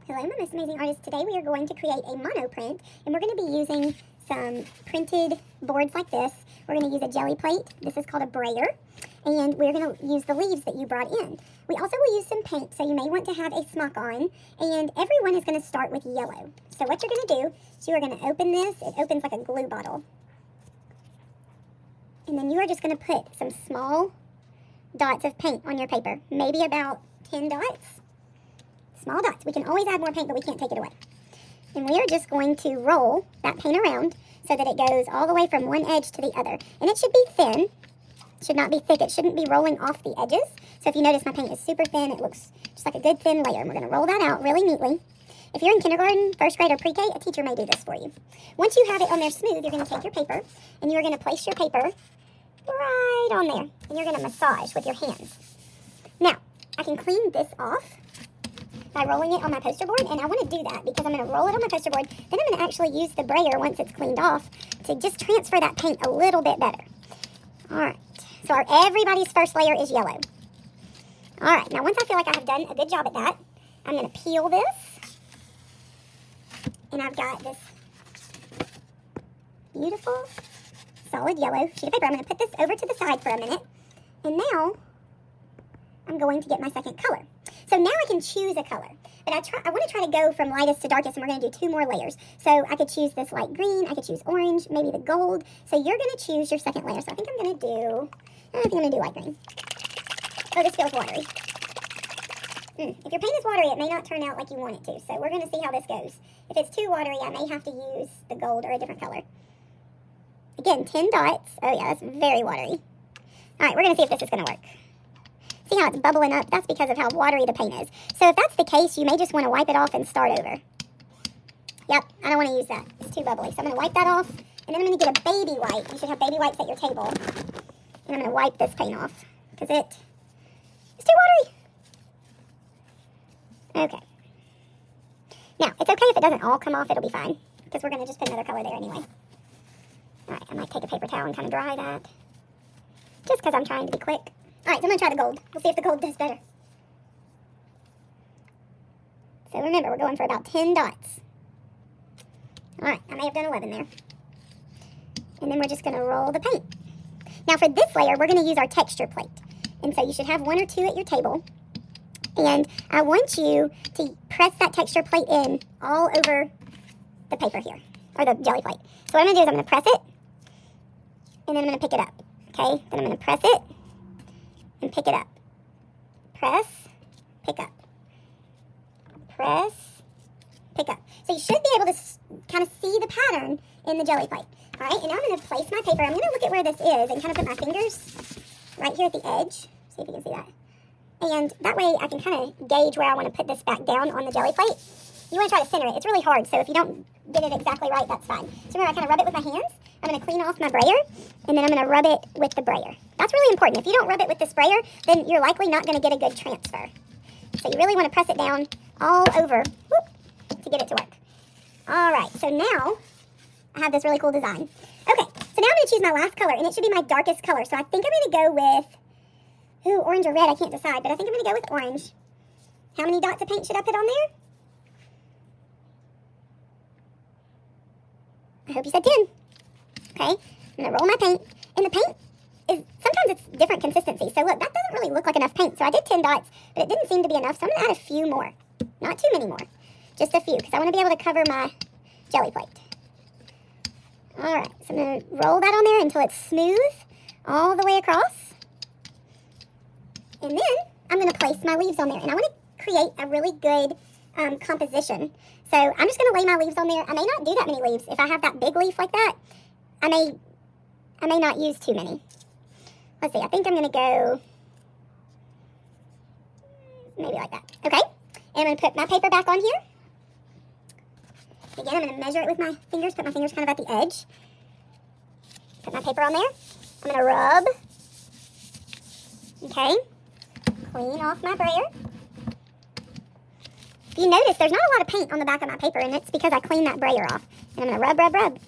Hello, my most amazing artist. Today we are going to create a mono print, and we're going to be using some printed boards like this. We're going to use a jelly plate. This is called a brayer, and we're going to use the leaves that you brought in. We also will use some paint, so you may want to have a smock on, and everyone is going to start with yellow. So what you're going to do is you are going to open this. It opens like a glue bottle. And then you are just going to put some small dots of paint on your paper, maybe about 10 dots. Small dots. We can always add more paint, but we can't take it away. And we are just going to roll that paint around so that it goes all the way from one edge to the other. And it should be thin. It should not be thick. It shouldn't be rolling off the edges. So if you notice, my paint is super thin. It looks just like a good thin layer. And we're going to roll that out really neatly. If you're in kindergarten, first grade, or pre-K, a teacher may do this for you. Once you have it on there smooth, you're going to take your paper, and you're going to place your paper right on there. And you're going to massage with your hands. Now, I can clean this off by rolling it on my poster board, and I want to do that because I'm going to roll it on my poster board, then I'm going to actually use the brayer once it's cleaned off to just transfer that paint a little bit better. Alright, so everybody's first layer is yellow. Alright, now once I feel like I have done a good job at that, I'm going to peel this, and I've got this beautiful solid yellow sheet of paper. I'm going to put this over to the side for a minute, and now I'm going to get my second color. So now I can choose a color, but I want to try to go from lightest to darkest, and we're going to do 2 more layers. So I could choose this light green, I could choose orange, maybe the gold. So you're going to choose your second layer. So I think I'm going to do light green. Oh, this feels watery. If your paint is watery, it may not turn out like you want it to. So we're going to see how this goes. If it's too watery, I may have to use the gold or a different color. Again, 10 dots. Oh yeah, that's very watery. All right, we're going to see if this is going to work. See how it's bubbling up? That's because of how watery the paint is. So if that's the case, you may just want to wipe it off and start over. Yep, I don't want to use that. It's too bubbly. So I'm going to wipe that off, and then I'm going to get a baby wipe. You should have baby wipes at your table. And I'm going to wipe this paint off because it's too watery. Okay. Now, it's okay if it doesn't all come off. It'll be fine because we're going to just put another color there anyway. All right, I might take a paper towel and kind of dry that just because I'm trying to be quick. All right, so I'm going to try the gold. We'll see if the gold does better. So remember, we're going for about 10 dots. All right, I may have done 11 there. And then we're just going to roll the paint. Now for this layer, we're going to use our texture plate. And so you should have 1 or 2 at your table. And I want you to press that texture plate in all over the paper here, or the jelly plate. So what I'm going to do is I'm going to press it, and then I'm going to pick it up. Okay, then I'm going to press it, and pick it up. Press, pick up. Press, pick up. So you should be able to kind of see the pattern in the jelly plate. All right, and now I'm going to place my paper. I'm going to look at where this is and kind of put my fingers right here at the edge. See if you can see that. And that way I can kind of gauge where I want to put this back down on the jelly plate. You want to try to center it. It's really hard, so if you don't get it exactly right, that's fine. So remember, I kind of rub it with my hands. I'm going to clean off my brayer, and then I'm going to rub it with the brayer. That's really important. If you don't rub it with the sprayer, then you're likely not going to get a good transfer. So you really want to press it down all over to get it to work. All right, so now I have this really cool design. Okay, so now I'm going to choose my last color, and it should be my darkest color. So I think I'm going to go with, orange or red, I can't decide, but I think I'm going to go with orange. How many dots of paint should I put on there? I hope you said 10. Okay, I'm going to roll my paint, and the paint sometimes it's different consistency. So look, that doesn't really look like enough paint. So I did 10 dots, but it didn't seem to be enough. So I'm going to add a few more. Not too many more. Just a few, because I want to be able to cover my jelly plate. All right, so I'm going to roll that on there until it's smooth all the way across. And then I'm going to place my leaves on there. And I want to create a really good composition. So I'm just going to lay my leaves on there. I may not do that many leaves. If I have that big leaf like that, I may not use too many. Let's see, I think I'm going to go maybe like that. Okay, and I'm going to put my paper back on here. Again, I'm going to measure it with my fingers, put my fingers kind of at the edge. Put my paper on there. I'm going to rub. Okay, clean off my brayer. If you notice, there's not a lot of paint on the back of my paper, and it's because I cleaned that brayer off. And I'm going to rub, rub, rub.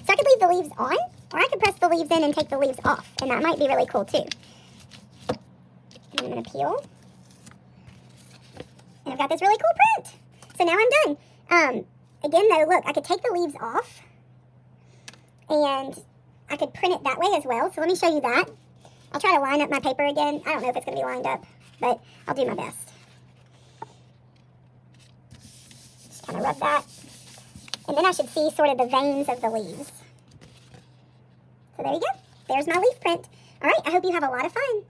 So I could leave the leaves on, or I could press the leaves in and take the leaves off, and that might be really cool too. I'm going to peel. And I've got this really cool print. So now I'm done. Again, though, look, I could take the leaves off, and I could print it that way as well. So let me show you that. I'll try to line up my paper again. I don't know if it's going to be lined up, but I'll do my best. Just kind of rub that. And then I should see sort of the veins of the leaves. So there you go. There's my leaf print. All right, I hope you have a lot of fun.